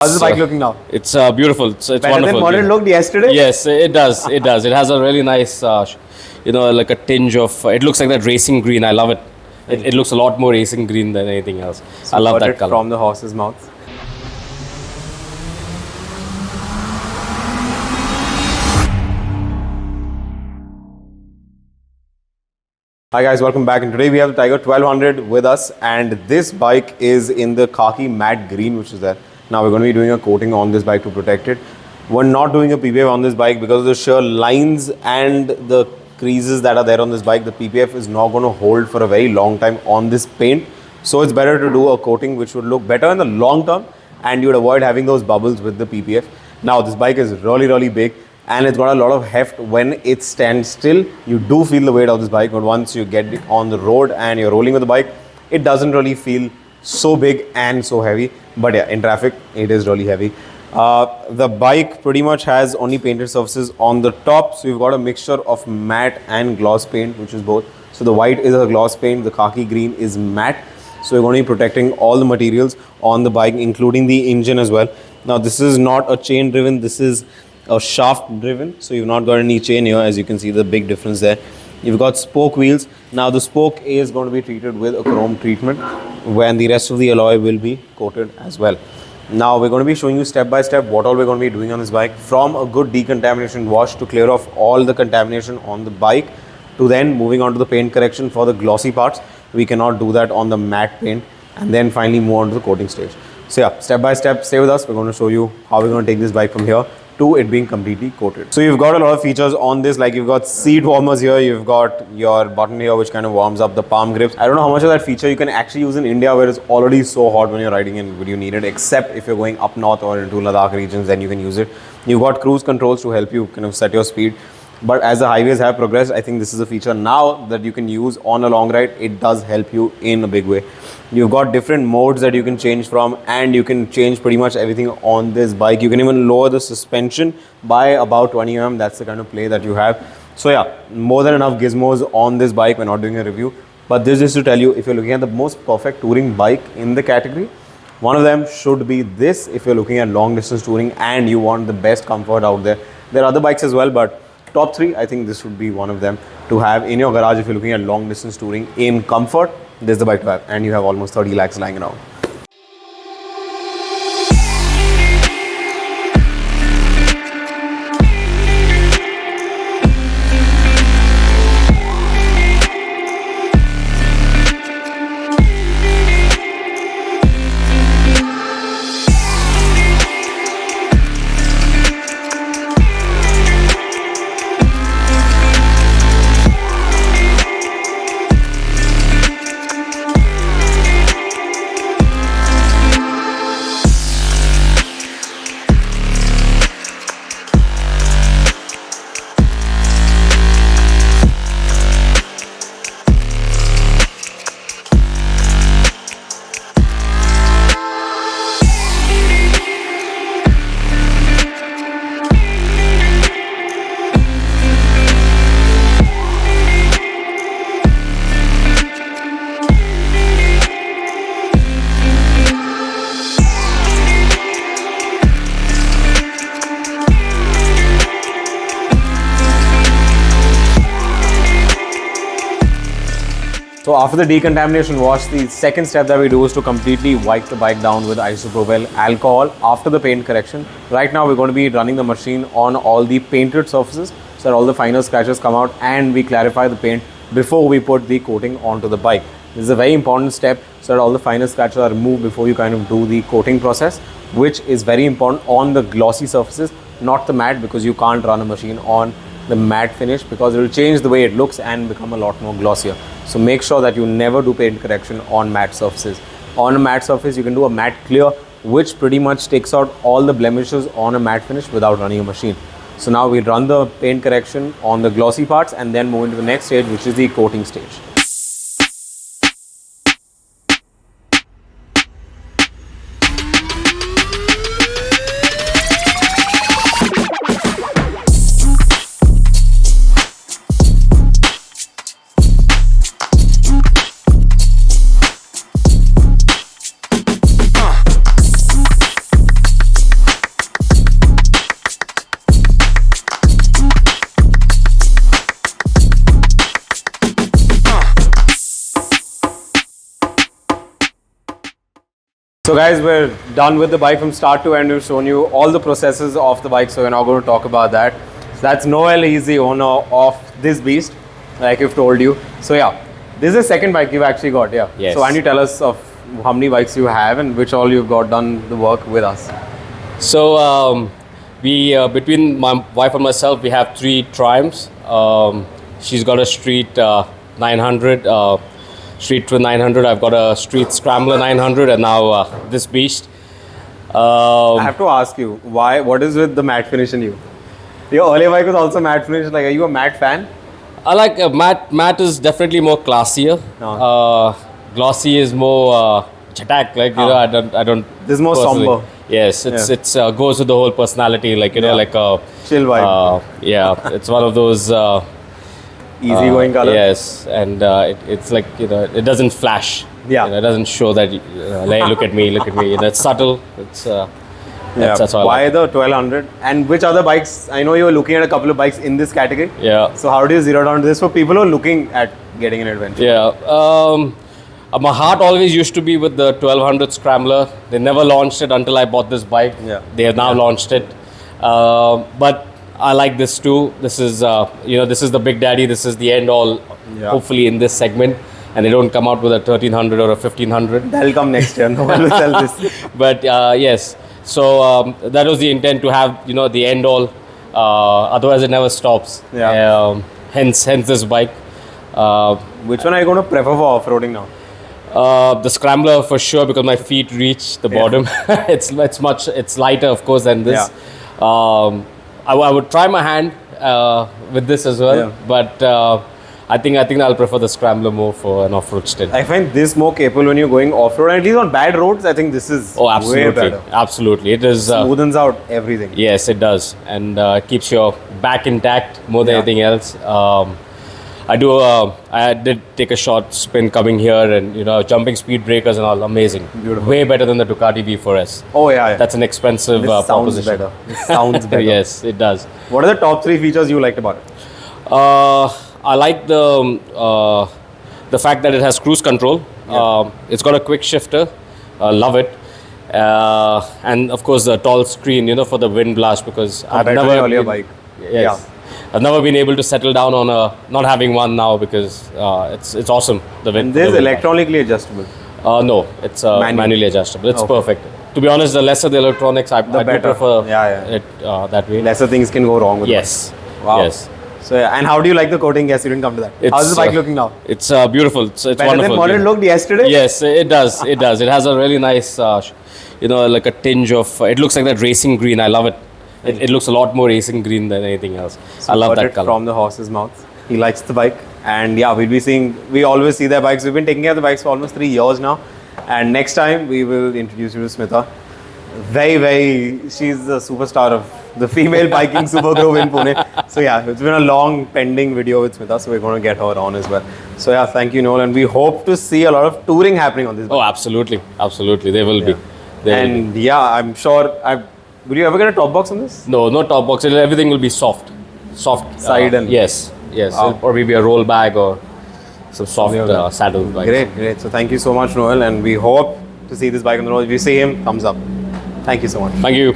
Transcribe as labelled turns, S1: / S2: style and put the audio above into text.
S1: How's the bike looking now?
S2: It's beautiful. It's
S1: Better
S2: wonderful.
S1: than what it looked yesterday?
S2: Yes, it does. It does. It has a really nice, like a tinge of. It looks like that racing green. I love it. It looks a lot more racing green than anything else.
S1: So
S2: I love
S1: got
S2: that
S1: it
S2: color.
S1: from the horse's mouth. Hi guys, welcome back, and today we have the Tiger 1200 with us, and this bike is in the khaki matte green which is there. Now we're going to be doing a coating on this bike to protect it. We're not doing a PPF on this bike because of the sheer lines and the creases that are there on this bike. The PPF is not going to hold for a very long time on this paint, so it's better to do a coating which would look better in the long term and you would avoid having those bubbles with the PPF. Now this bike is really big, and it's got a lot of heft when it stands still. You do feel the weight of this bike, but once you get it on the road and you're rolling with the bike, it doesn't really feel so big and so heavy. But yeah, in traffic, it is really heavy. The bike pretty much has only painted surfaces on the top. So you've got a mixture of matte and gloss paint, which is both. So the white is a gloss paint, the khaki green is matte. So you're going to be protecting all the materials on the bike, including the engine as well. Now this is not a chain driven, this is a shaft driven, so you've not got any chain here. As you can see, the big difference there. You've got spoke wheels. Now the spoke is going to be treated with a chrome treatment, when the rest of the alloy will be coated as well. Now we're going to be showing you step by step what all we're going to be doing on this bike, from a good decontamination wash to clear off all the contamination on the bike, to then moving on to the paint correction for the glossy parts. We cannot do that on the matte paint, and then finally move on to the coating stage. So yeah, step by step, stay with us. We're going to show you how we're going to take this bike from here to it being completely coated. So you've got a lot of features on this, like you've got seat warmers here, you've got your button here which kind of warms up the palm grips. I don't know how much of that feature you can actually use in India, where it's already so hot when you're riding and would you need it, except if you're going up north or into Ladakh regions, then you can use it. You've got cruise controls to help you kind of set your speed. But as the highways have progressed, I think this is a feature now that you can use on a long ride. It does help you in a big way. You've got different modes that you can change from, and you can change pretty much everything on this bike. You can even lower the suspension by about 20 mm. That's the kind of play that you have. So yeah, more than enough gizmos on this bike. We're not doing a review, but this is to tell you, if you're looking at the most perfect touring bike in the category, one of them should be this. If you're looking at long distance touring and you want the best comfort out there, there are other bikes as well, but top three, I think this would be one of them to have in your garage if you're looking at long distance touring in comfort. This is the bike to have, and you have almost 30 lakhs lying around. So after the decontamination wash, the second step that we do is to completely wipe the bike down with isopropyl alcohol after the paint correction. Right now we're going to be running the machine on all the painted surfaces so that all the finer scratches come out, and we clarify the paint before we put the coating onto the bike. This is a very important step so that all the finer scratches are removed before you kind of do the coating process, which is very important on the glossy surfaces, not the matte, because you can't run a machine on the matte finish because it will change the way it looks and become a lot more glossier. So make sure that you never do paint correction on matte surfaces. On a matte surface, you can do a matte clear, which pretty much takes out all the blemishes on a matte finish without running a machine. So now we'll run the paint correction on the glossy parts and then move into the next stage, which is the coating stage. So guys, we're done with the bike from start to end. We've shown you all the processes of the bike, so we're now going to talk about that. So that's Noel, he's the owner of this beast, like we've told you. So yeah, this is the second bike you've actually got, yeah.
S2: Yes.
S1: So why don't you tell us of how many bikes you have and which all you've got done the work with us.
S2: So we between my wife and myself, we have 3 Triumphs. She's got a Street 900, Street Twin 900. I've got a Street Scrambler 900, and now this beast.
S1: I have to ask you, why? What is with the matte finish in you? Your earlier bike was also matte finish. Like, are you a matte fan?
S2: I like matte is definitely more classier. Glossy is more chatak. Like I don't.
S1: This is more
S2: personally.
S1: somber.
S2: Yes, it's goes with the whole personality. Like like a
S1: chill vibe.
S2: Yeah, it's one of those
S1: easygoing color.
S2: Yes, and it's like it doesn't flash.
S1: Yeah.
S2: It doesn't show that. Like, look at me, look at me. It's subtle. It's that's all.
S1: Why the 1200? And which other bikes? I know you were looking at a couple of bikes in this category.
S2: Yeah.
S1: So how do you zero down to this for people who are looking at getting an adventure?
S2: Yeah. My heart always used to be with the 1200 Scrambler. They never launched it until I bought this bike.
S1: Yeah.
S2: They have now launched it. But I like this too. This is this is the big daddy. This is the end all.
S1: Yeah.
S2: Hopefully in this segment, and they don't come out with a 1300 or a 1500.
S1: That'll come next year. No one will sell this.
S2: But yes. So that was the intent, to have the end all. Otherwise, it never stops.
S1: Yeah.
S2: Hence this bike.
S1: Which one are you going to prefer for off-roading now?
S2: The Scrambler for sure, because my feet reach the bottom. It's lighter, of course, than this.
S1: Yeah.
S2: I would try my hand with this as well,
S1: Yeah.
S2: but I think I'll prefer the Scrambler more for an off-road stint.
S1: I find this more capable when you're going off-road. At least on bad roads, I think this is
S2: Absolutely,
S1: way better.
S2: absolutely. It is.
S1: Smoothens out everything.
S2: Yes, it does, and keeps your back intact more than anything else. I did take a short spin coming here, and jumping speed breakers and all, amazing.
S1: Beautiful.
S2: Way better than the Ducati V4S.
S1: Oh yeah.
S2: That's an expensive
S1: This sounds
S2: proposition.
S1: better. This sounds better.
S2: Yes, it does.
S1: What are the top 3 features you liked about it?
S2: I like the fact that it has cruise control. It's got a quick shifter. Love it. And of course the tall screen, for the wind blast, because I've
S1: Compared to
S2: never
S1: the earlier
S2: been-
S1: bike.
S2: Yes.
S1: Yeah.
S2: I've never been able to settle down on not having one now, because it's awesome. The wind.
S1: And this
S2: the
S1: is
S2: wind
S1: electronically adjustable.
S2: blast. No, it's manually adjustable. It's
S1: Okay.
S2: perfect. To be honest, the lesser the electronics, I do
S1: better.
S2: prefer
S1: Yeah.
S2: it that way.
S1: Lesser things can go wrong with it.
S2: Yes.
S1: Wow.
S2: Yes.
S1: So yeah, and how do you like the coating? Yes, you didn't come to that. How's the bike looking now?
S2: It's beautiful. It's
S1: Better
S2: wonderful.
S1: than what it looked yesterday?
S2: Yes, it does. It does. It has a really nice, like a tinge of. It looks like that racing green. I love it. It looks a lot more racing green than anything else. I love
S1: Got
S2: that
S1: it
S2: color.
S1: from the horse's mouth. He likes the bike. And yeah, we always see their bikes. We've been taking care of the bikes for almost 3 years now. And next time we will introduce you to Smita. She's the superstar of the female biking super group in Pune. So yeah, it's been a long pending video with Smita, so we're going to get her on as well. So yeah, thank you, Noel, and we hope to see a lot of touring happening on this bike.
S2: Oh, absolutely, absolutely. They will be. They will be.
S1: And yeah, I'm sure. Will you ever get a top box on this?
S2: No top box. Everything will be soft,
S1: Side and-
S2: yes.
S1: Wow.
S2: It'll probably be a roll bag or some soft saddle bike.
S1: Great. So thank you so much, Noel, and we hope to see this bike on the road. If you see him, thumbs up. Thank you so much.
S2: Thank you.